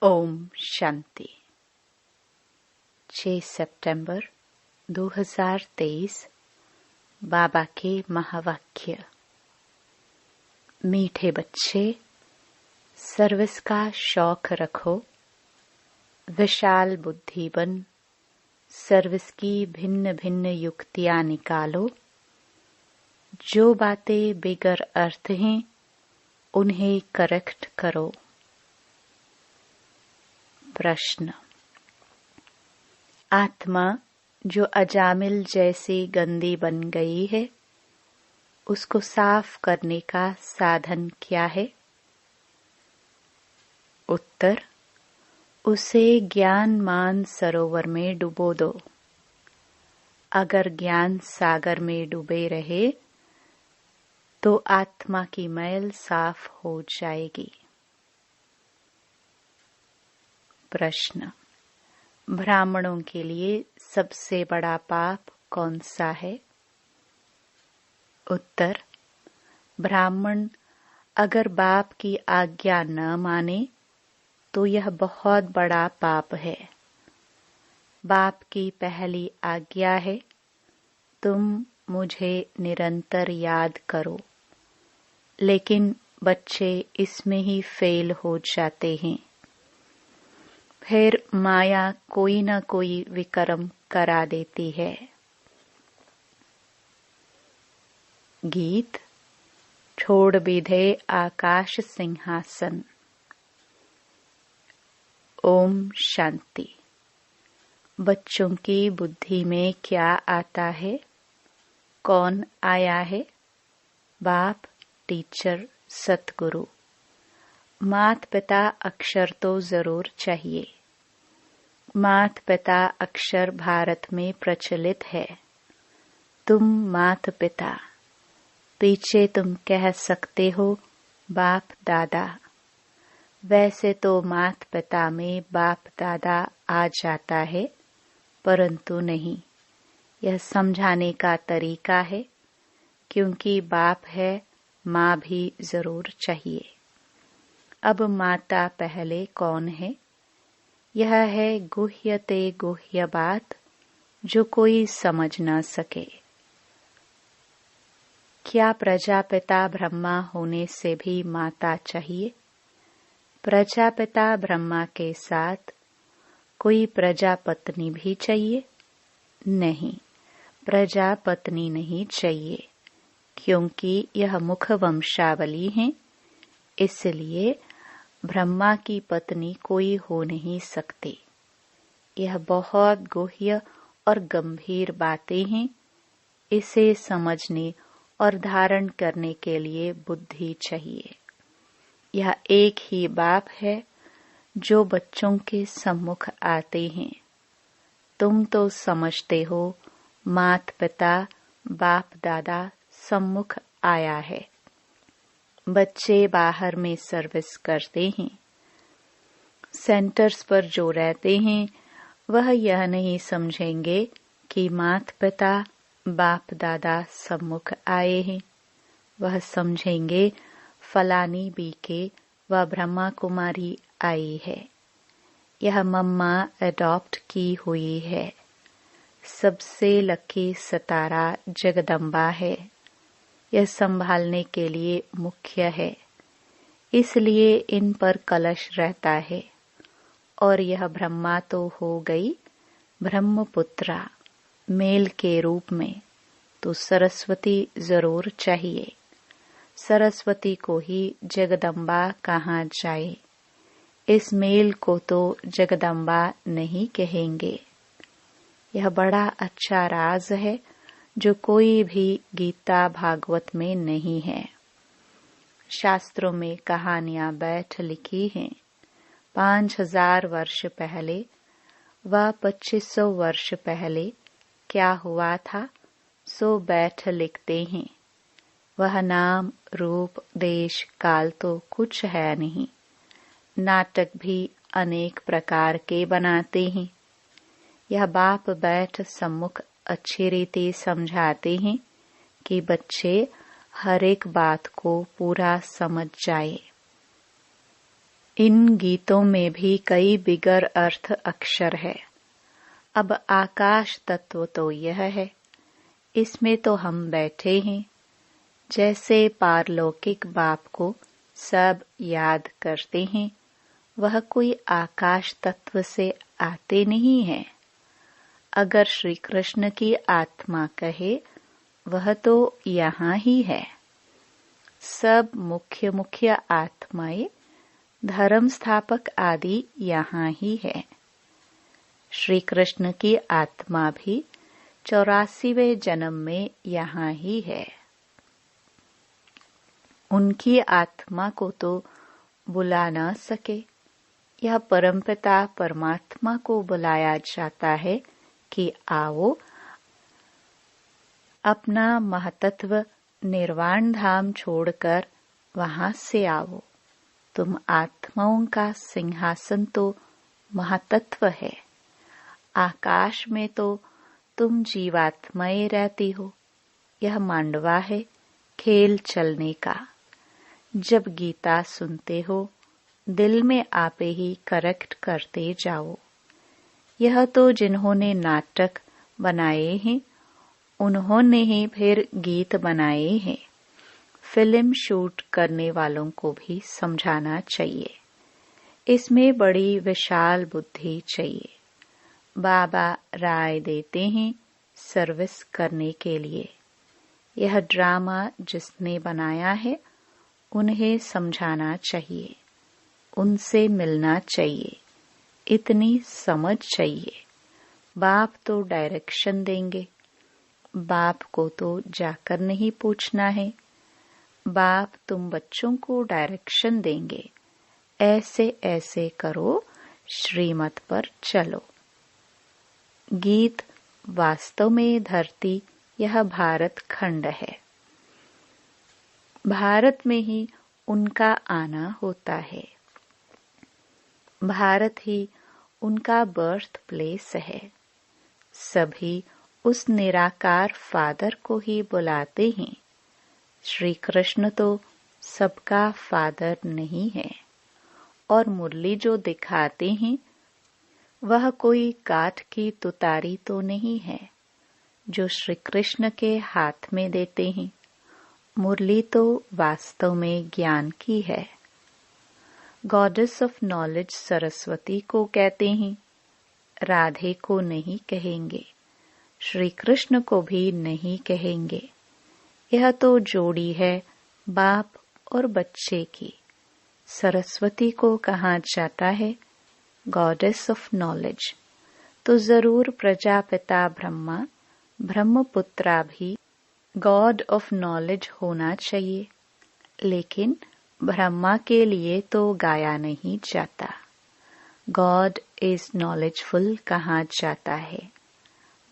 ओम शांति। 6 सितंबर 2023 बाबा के महावाक्य। मीठे बच्चे, सर्विस का शौक रखो, विशाल बुद्धि बन सर्विस की भिन्न भिन्न युक्तियां निकालो। जो बातें बेगर अर्थ हैं उन्हें करेक्ट करो। प्रश्न। आत्मा जो अजामिल जैसी गंदी बन गई है, उसको साफ करने का साधन क्या है? उत्तर। उसे ज्ञान मान सरोवर में डुबो दो। अगर ज्ञान सागर में डूबे रहे तो आत्मा की मैल साफ हो जाएगी। प्रश्न। ब्राह्मणों के लिए सबसे बड़ा पाप कौन सा है? उत्तर। ब्राह्मण अगर बाप की आज्ञा न माने तो यह बहुत बड़ा पाप है। बाप की पहली आज्ञा है, तुम मुझे निरंतर याद करो। लेकिन बच्चे इसमें ही फेल हो जाते हैं। फिर माया कोई न कोई विक्रम करा देती है। गीत। छोड़ बिधे आकाश सिंहासन। ओम शांति। बच्चों की बुद्धि में क्या आता है? कौन आया है? बाप, टीचर, सतगुरु। मात पिता अक्षर तो जरूर चाहिए। मात पिता अक्षर भारत में प्रचलित है। तुम मात पिता, पीछे तुम कह सकते हो बाप दादा। वैसे तो मात पिता में बाप दादा आ जाता है, परंतु नहीं। यह समझाने का तरीका है, क्योंकि बाप है, माँ भी जरूर चाहिए। अब माता पहले कौन है? यह है गुह्यते गुह्य बात, जो कोई समझ न सके। क्या प्रजापिता ब्रह्मा होने से भी माता चाहिए? प्रजापिता ब्रह्मा के साथ कोई प्रजापत्नी भी चाहिए? नहीं, प्रजापत्नी नहीं चाहिए, क्योंकि यह मुख वंशावली है। इसलिए ब्रह्मा की पत्नी कोई हो नहीं सकती। यह बहुत गुह्य और गंभीर बातें हैं। इसे समझने और धारण करने के लिए बुद्धि चाहिए। यह एक ही बाप है जो बच्चों के सम्मुख आते हैं। तुम तो समझते हो मात पिता बाप दादा सम्मुख आया है। बच्चे बाहर में सर्विस करते हैं। सेंटर्स पर जो रहते हैं वह यह नहीं समझेंगे कि मात पिता बाप दादा सम्मुख आए हैं। वह समझेंगे फलानी बीके व ब्रह्मा कुमारी आई है। यह मम्मा अडॉप्ट की हुई है। सबसे लकी सितारा जगदम्बा है। यह संभालने के लिए मुख्य है, इसलिए इन पर कलश रहता है। और यह ब्रह्मा तो हो गई ब्रह्मपुत्रा मेल के रूप में, तो सरस्वती जरूर चाहिए। सरस्वती को ही जगदम्बा कहा जाए। इस मेल को तो जगदम्बा नहीं कहेंगे। यह बड़ा अच्छा राज है जो कोई भी गीता भागवत में नहीं है। शास्त्रों में कहानियां बैठ लिखी हैं। 5000 वर्ष पहले व 2500 वर्ष पहले क्या हुआ था, सो बैठ लिखते हैं। वह नाम रूप देश काल तो कुछ है नहीं। नाटक भी अनेक प्रकार के बनाते हैं। यह बाप बैठ सम्मुख अच्छी रीति समझाते हैं कि बच्चे हर एक बात को पूरा समझ जाए। इन गीतों में भी कई बिगर अर्थ अक्षर है। अब आकाश तत्व तो यह है, इसमें तो हम बैठे हैं। जैसे पारलौकिक बाप को सब याद करते हैं, वह कोई आकाश तत्व से आते नहीं है। अगर श्री कृष्ण की आत्मा कहे, वह तो यहाँ ही है। सब मुख्य मुख्य आत्माएं, धर्म स्थापक आदि यहाँ ही है। श्री कृष्ण की आत्मा भी 84वें जन्म में यहाँ ही है। उनकी आत्मा को तो बुला न सके, यह परमपिता परमात्मा को बुलाया जाता है कि आओ, अपना महतत्व निर्वाण धाम छोड़कर वहां से आओ। तुम आत्माओं का सिंहासन तो महतत्व है। आकाश में तो तुम जीवात्माएं रहती हो। यह मांडवा है खेल चलने का। जब गीता सुनते हो, दिल में आपे ही करेक्ट करते जाओ। यह तो जिन्होंने नाटक बनाए हैं, उन्होंने ही फिर गीत बनाए हैं। फिल्म शूट करने वालों को भी समझाना चाहिए। इसमें बड़ी विशाल बुद्धि चाहिए। बाबा राय देते हैं सर्विस करने के लिए। यह ड्रामा जिसने बनाया है, उन्हें समझाना चाहिए, उनसे मिलना चाहिए, इतनी समझ चाहिए। बाप तो डायरेक्शन देंगे। बाप को तो जाकर नहीं पूछना है। बाप तुम बच्चों को डायरेक्शन देंगे, ऐसे ऐसे करो, श्रीमत पर चलो। गीत वास्तव में धरती यह भारत खंड है। भारत में ही उनका आना होता है। भारत ही उनका बर्थ प्लेस है। सभी उस निराकार फादर को ही बुलाते हैं। श्री कृष्ण तो सबका फादर नहीं है। और मुरली जो दिखाते हैं, वह कोई काठ की तुतारी तो नहीं है जो श्री कृष्ण के हाथ में देते हैं। मुरली तो वास्तव में ज्ञान की है। गॉडेस ऑफ नॉलेज सरस्वती को कहते हैं। राधे को नहीं कहेंगे, श्री कृष्ण को भी नहीं कहेंगे। यह तो जोड़ी है बाप और बच्चे की। सरस्वती को कहा जाता है गॉडेस ऑफ नॉलेज। तो जरूर प्रजापिता ब्रह्मा, ब्रह्मपुत्रा भी गॉड ऑफ नॉलेज होना चाहिए। लेकिन ब्रह्मा के लिए तो गाया नहीं जाता। गॉड इज नॉलेजफुल कहा जाता है।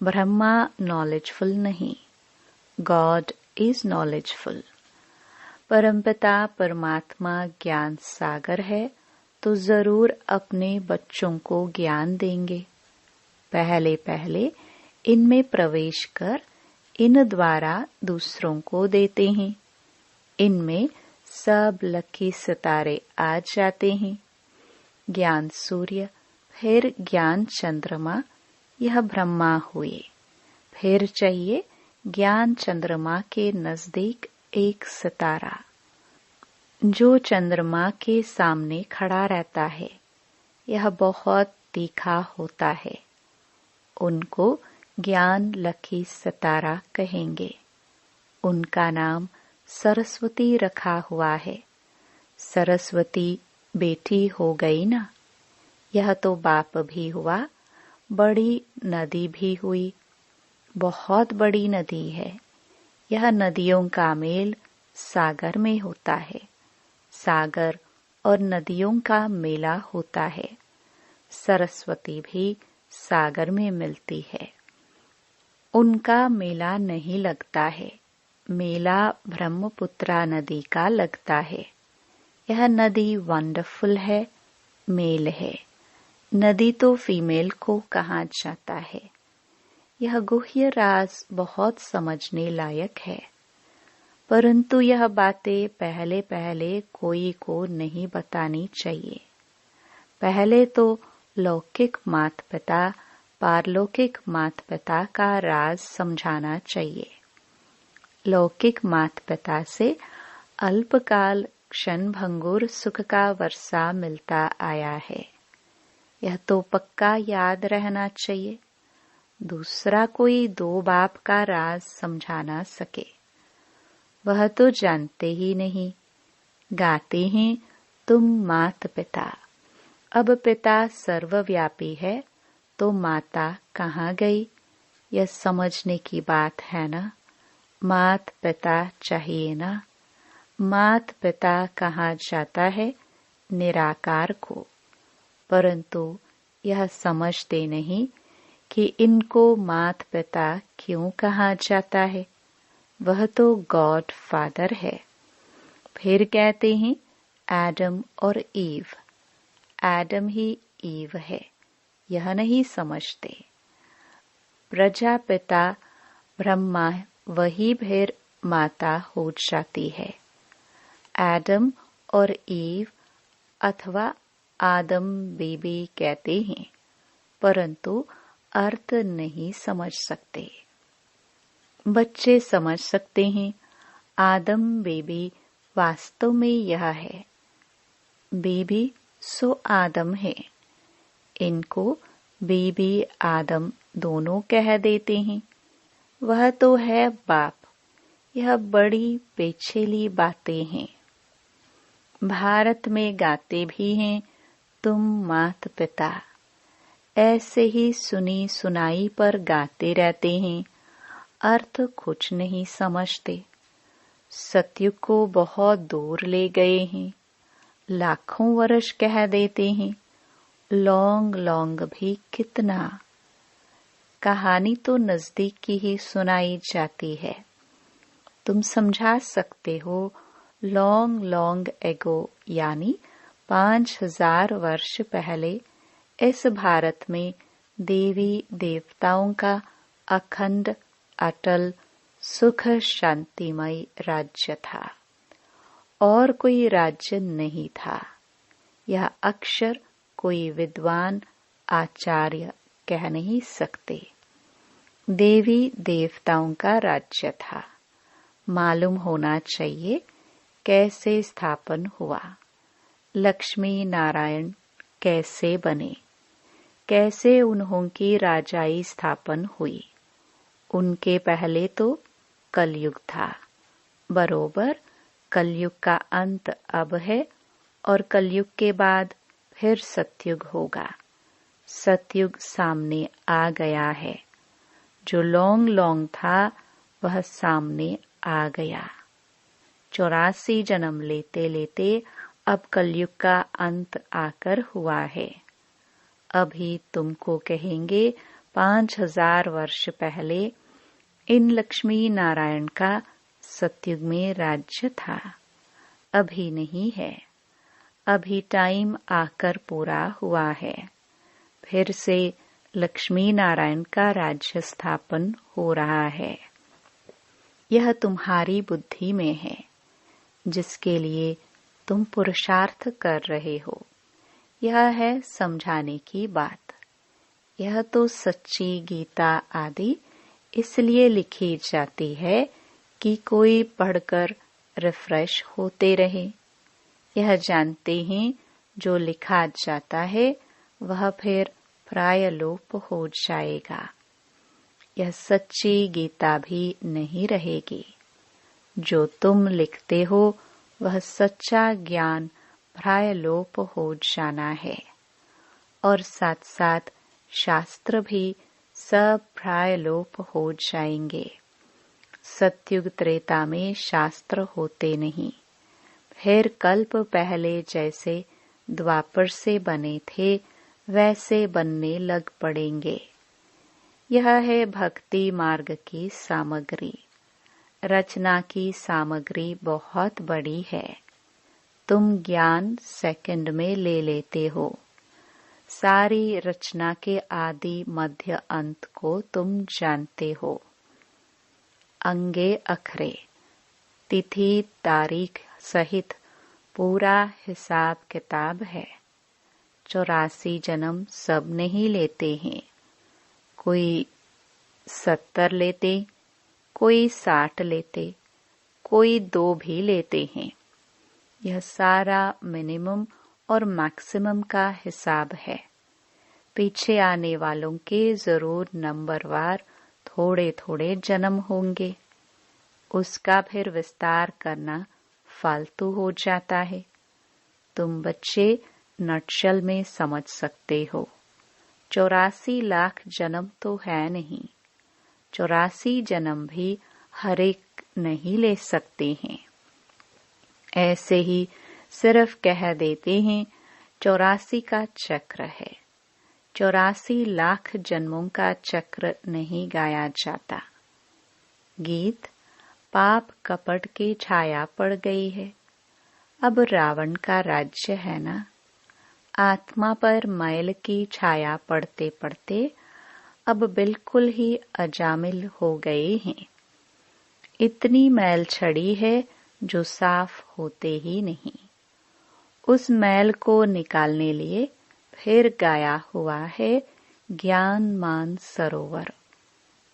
ब्रह्मा नॉलेजफुल नहीं, गॉड इज नॉलेजफुल। परमपिता परमात्मा ज्ञान सागर है, तो जरूर अपने बच्चों को ज्ञान देंगे। पहले पहले इनमें प्रवेश कर इन द्वारा दूसरों को देते हैं। इनमें सब लकी सितारे आ जाते हैं। ज्ञान सूर्य, फिर ज्ञान चंद्रमा, यह ब्रह्मा हुए। फिर चाहिए ज्ञान चंद्रमा के नजदीक एक सितारा, जो चंद्रमा के सामने खड़ा रहता है। यह बहुत तीखा होता है। उनको ज्ञान लकी सितारा कहेंगे। उनका नाम सरस्वती रखा हुआ है। सरस्वती बेटी हो गई ना। यह तो बाप भी हुआ, बड़ी नदी भी हुई। बहुत बड़ी नदी है। यह नदियों का मेल सागर में होता है। सागर और नदियों का मेला होता है। सरस्वती भी सागर में मिलती है। उनका मेला नहीं लगता है। मेला ब्रह्मपुत्रा नदी का लगता है। यह नदी वंडरफुल है, मेल है। नदी तो फीमेल को कहा जाता है। यह गुह्य राज बहुत समझने लायक है, परंतु यह बातें पहले पहले कोई को नहीं बतानी चाहिए। पहले तो लौकिक माता पिता पारलौकिक माता पिता का राज समझाना चाहिए। लौकिक माता पिता से अल्पकाल क्षण भंगुर सुख का वर्षा मिलता आया है, यह तो पक्का याद रहना चाहिए। दूसरा कोई दो बाप का राज समझा ना सके, वह तो जानते ही नहीं। गाते हैं तुम मात पिता, अब पिता सर्वव्यापी है तो माता कहाँ गई, यह समझने की बात है ना। मात पिता चाहिए ना। मात पिता कहाँ जाता है, निराकार को, परंतु यह समझते नहीं कि इनको मात पिता क्यों कहा जाता है, वह तो गॉड फादर है। फिर कहते हैं एडम और ईव, एडम ही ईव है, यह नहीं समझते। प्रजापिता ब्रह्मा वही फिर माता हो जाती है। एडम और ईव अथवा आदम बेबी कहते हैं, परंतु अर्थ नहीं समझ सकते। बच्चे समझ सकते हैं आदम बेबी वास्तव में यह है, बेबी सो आदम है। इनको बेबी आदम दोनों कह देते हैं, वह तो है बाप। यह बड़ी पेचीली बातें हैं। भारत में गाते भी हैं तुम मात पिता, ऐसे ही सुनी सुनाई पर गाते रहते हैं, अर्थ कुछ नहीं समझते। सतयुग को बहुत दूर ले गए हैं, लाखों वर्ष कह देते हैं, लौंग लौंग भी कितना। कहानी तो नजदीक की ही सुनाई जाती है। तुम समझा सकते हो लॉन्ग लॉन्ग एगो यानी 5000 वर्ष पहले इस भारत में देवी देवताओं का अखंड अटल सुख शांतिमय राज्य था, और कोई राज्य नहीं था। यह अक्षर कोई विद्वान आचार्य कह नहीं सकते। देवी देवताओं का राज्य था। मालूम होना चाहिए कैसे स्थापन हुआ, लक्ष्मी नारायण कैसे बने, कैसे उन्हों की राजाई स्थापन हुई। उनके पहले तो कलयुग था, बरोबर कलयुग का अंत अब है, और कलयुग के बाद फिर सतयुग होगा। सतयुग सामने आ गया है, जो लॉन्ग लॉन्ग था वह सामने आ गया। 84 जन्म लेते लेते अब कलयुग का अंत आकर हुआ है। अभी तुमको कहेंगे 5000 वर्ष पहले इन लक्ष्मी नारायण का सतयुग में राज्य था, अभी नहीं है। अभी टाइम आकर पूरा हुआ है, फिर से लक्ष्मी नारायण का राज्य स्थापन हो रहा है। यह तुम्हारी बुद्धि में है, जिसके लिए तुम पुरुषार्थ कर रहे हो। यह है समझाने की बात। यह तो सच्ची गीता आदि इसलिए लिखी जाती है कि कोई पढ़कर रिफ्रेश होते रहे। यह जानते हैं जो लिखा जाता है वह फिर प्राय लोप हो जाएगा। यह सच्ची गीता भी नहीं रहेगी। जो तुम लिखते हो वह सच्चा ज्ञान प्राय लोप हो जाना है, और साथ साथ शास्त्र भी सब प्राय लोप हो जाएंगे। सतयुग त्रेता में शास्त्र होते नहीं, फिर कल्प पहले जैसे द्वापर से बने थे वैसे बनने लग पड़ेंगे। यह है भक्ति मार्ग की सामग्री। रचना की सामग्री बहुत बड़ी है। तुम ज्ञान सेकंड में ले लेते हो। सारी रचना के आदि मध्य अंत को तुम जानते हो। अंगे अखरे, तिथि तारीख सहित पूरा हिसाब किताब है। 84 जन्म सब नहीं लेते हैं। कोई 70 लेते, कोई 60 लेते, कोई 2 भी लेते हैं। यह सारा मिनिमम और मैक्सिमम का हिसाब है। पीछे आने वालों के जरूर नंबरवार थोड़े थोड़े जन्म होंगे। उसका फिर विस्तार करना फालतू हो जाता है। तुम बच्चे नटशल में समझ सकते हो। 84 लाख जन्म तो है नहीं। 84 जन्म भी हर एक नहीं ले सकते हैं। ऐसे ही सिर्फ कह देते हैं 84 का चक्र है। 84 लाख जन्मों का चक्र नहीं गाया जाता। गीत पाप कपट की छाया पड़ गई है। अब रावण का राज्य है ना। आत्मा पर मैल की छाया पड़ते पड़ते अब बिल्कुल ही अजामिल हो गए हैं। इतनी मैल छड़ी है जो साफ होते ही नहीं। उस मैल को निकालने लिए फिर गाया हुआ है ज्ञान मान सरोवर।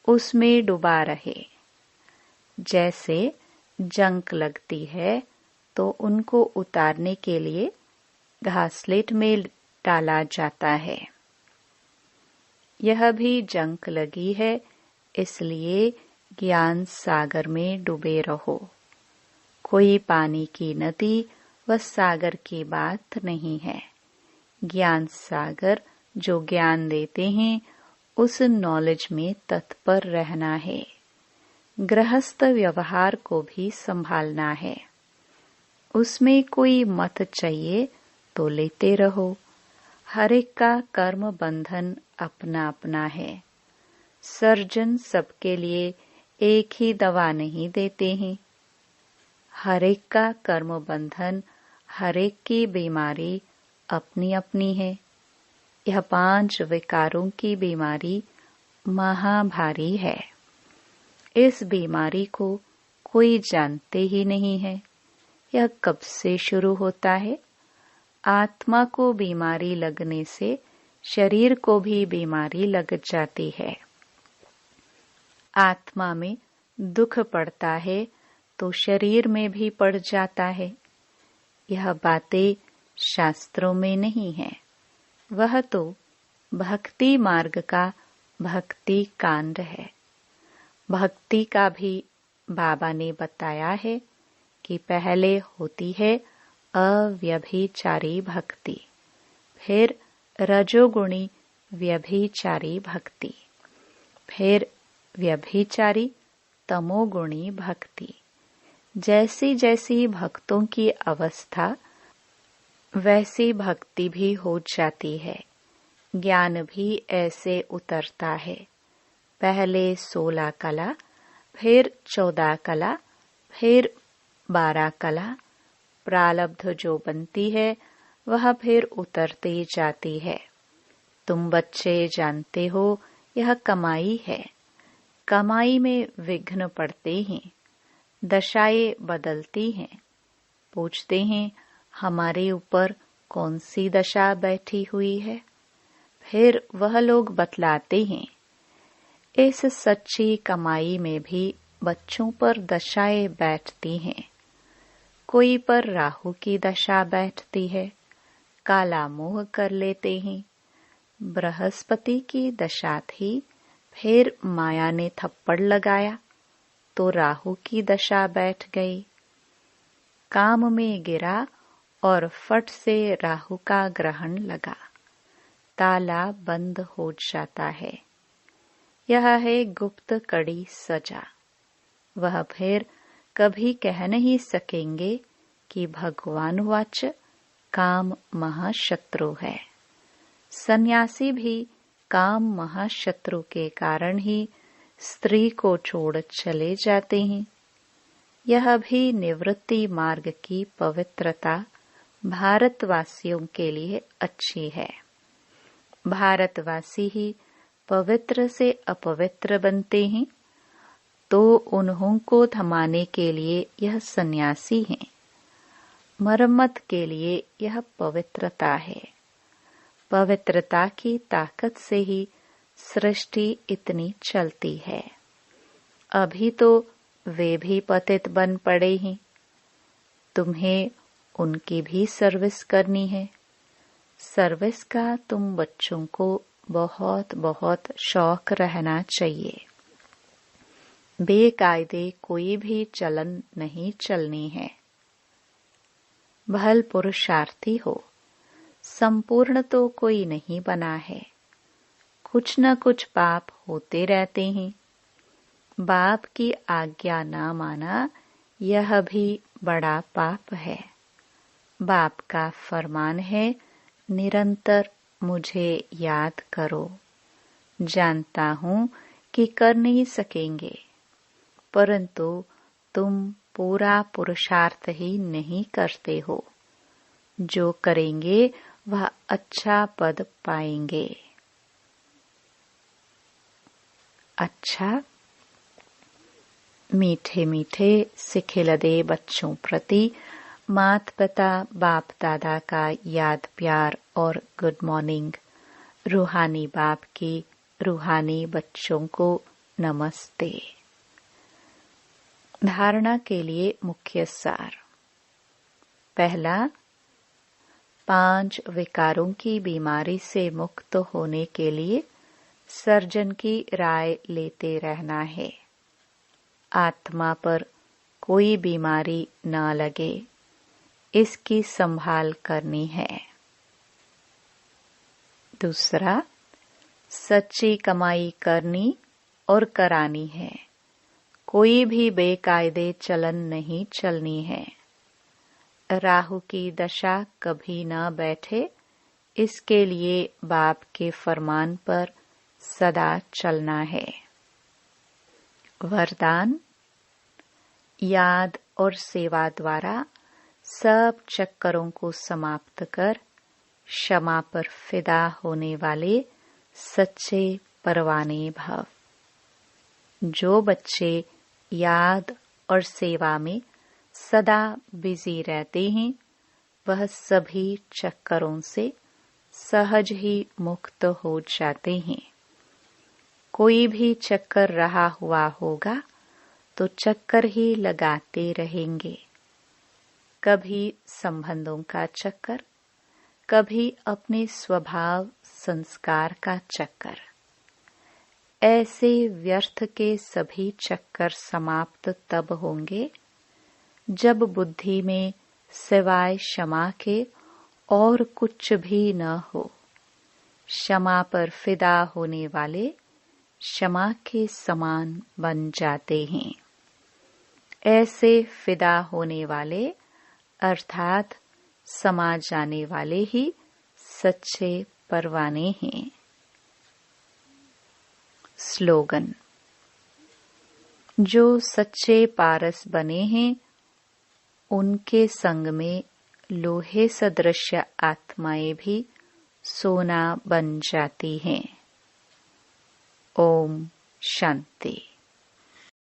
उसमें डुबा रहे। जैसे जंक लगती है तो उनको उतारने के लिए घासलेट में डाला जाता है। यह भी जंक लगी है, इसलिए ज्ञान सागर में डूबे रहो। कोई पानी की नदी व सागर की बात नहीं है। ज्ञान सागर जो ज्ञान देते हैं उस नॉलेज में तत्पर रहना है। गृहस्थ व्यवहार को भी संभालना है। उसमें कोई मत चाहिए तो लेते रहो। हर एक का कर्म बंधन अपना अपना है। सर्जन सबके लिए एक ही दवा नहीं देते हैं। हर एक का कर्म बंधन, हर एक की बीमारी अपनी अपनी है। यह 5 विकारों की बीमारी महाभारी है। इस बीमारी को कोई जानते ही नहीं है। यह कब से शुरू होता है? आत्मा को बीमारी लगने से शरीर को भी बीमारी लग जाती है। आत्मा में दुख पड़ता है तो शरीर में भी पड़ जाता है। यह बातें शास्त्रों में नहीं है। वह तो भक्ति मार्ग का भक्ति कांड है। भक्ति का भी बाबा ने बताया है कि पहले होती है अव्यभिचारी भक्ति, फिर रजोगुणी व्यभिचारी भक्ति, फिर व्यभिचारी तमोगुणी भक्ति। जैसी जैसी भक्तों की अवस्था वैसी भक्ति भी हो जाती है। ज्ञान भी ऐसे उतरता है। पहले 16 कला, फिर 14 कला, फिर 12 कला। प्रारब्ध जो बनती है वह फिर उतरती जाती है। तुम बच्चे जानते हो यह कमाई है। कमाई में विघ्न पड़ते हैं। दशाएं बदलती हैं। पूछते हैं हमारे ऊपर कौन सी दशा बैठी हुई है? फिर वह लोग बतलाते हैं इस सच्ची कमाई में भी बच्चों पर दशाएं बैठती हैं। कोई पर राहु की दशा बैठती है, काला मोह कर लेते हैं। बृहस्पति की दशा थी, फिर माया ने थप्पड़ लगाया तो राहु की दशा बैठ गई। काम में गिरा और फट से राहु का ग्रहण लगा। ताला बंद हो जाता है। यह है गुप्त कड़ी सजा। वह फिर कभी कह नहीं सकेंगे कि भगवान वाच काम महाशत्रु है। सन्यासी भी काम महाशत्रु के कारण ही स्त्री को छोड़ चले जाते हैं। यह भी निवृत्ति मार्ग की पवित्रता भारतवासियों के लिए अच्छी है। भारतवासी ही पवित्र से अपवित्र बनते हैं, तो उन्हों को थमाने के लिए यह सन्यासी हैं। मरम्मत के लिए यह पवित्रता है। पवित्रता की ताकत से ही सृष्टि इतनी चलती है। अभी तो वे भी पतित बन पड़े हैं, तुम्हें उनकी भी सर्विस करनी है। सर्विस का तुम बच्चों को बहुत बहुत शौक रहना चाहिए। बेकायदे कोई भी चलन नहीं चलनी है। भल पुरुषार्थी हो, संपूर्ण तो कोई नहीं बना है। कुछ न कुछ पाप होते रहते हैं। बाप की आज्ञा न माना यह भी बड़ा पाप है। बाप का फरमान है, निरंतर मुझे याद करो। जानता हूँ कि कर नहीं सकेंगे, परंतु तुम पूरा पुरुषार्थ ही नहीं करते हो। जो करेंगे वह अच्छा पद पाएंगे। अच्छा, मीठे मीठे सिखिलदे बच्चों प्रति मात पिता बाप दादा का याद प्यार और गुड मॉर्निंग। रूहानी बाप की रूहानी बच्चों को नमस्ते। धारणा के लिए मुख्य सार। पहला, 5 विकारों की बीमारी से मुक्त होने के लिए सर्जन की राय लेते रहना है। आत्मा पर कोई बीमारी न लगे, इसकी संभाल करनी है। दूसरा, सच्ची कमाई करनी और करानी है। कोई भी बेकायदे चलन नहीं चलनी है। राहु की दशा कभी न बैठे, इसके लिए बाप के फरमान पर सदा चलना है। वरदान, याद और सेवा द्वारा सब चक्करों को समाप्त कर क्षमा पर फिदा होने वाले सच्चे परवाने भव। जो बच्चे याद और सेवा में सदा बिजी रहते हैं, वह सभी चक्करों से सहज ही मुक्त हो जाते हैं। कोई भी चक्कर रहा हुआ होगा तो चक्कर ही लगाते रहेंगे। कभी संबंधों का चक्कर, कभी अपने स्वभाव संस्कार का चक्कर। ऐसे व्यर्थ के सभी चक्कर समाप्त तब होंगे जब बुद्धि में सिवाय क्षमा के और कुछ भी न हो। क्षमा पर फिदा होने वाले क्षमा के समान बन जाते हैं। ऐसे फिदा होने वाले अर्थात समा जाने वाले ही सच्चे परवाने हैं। स्लोगन, जो सच्चे पारस बने हैं उनके संग में लोहे सदृश आत्माएं भी सोना बन जाती हैं। ओम शांति।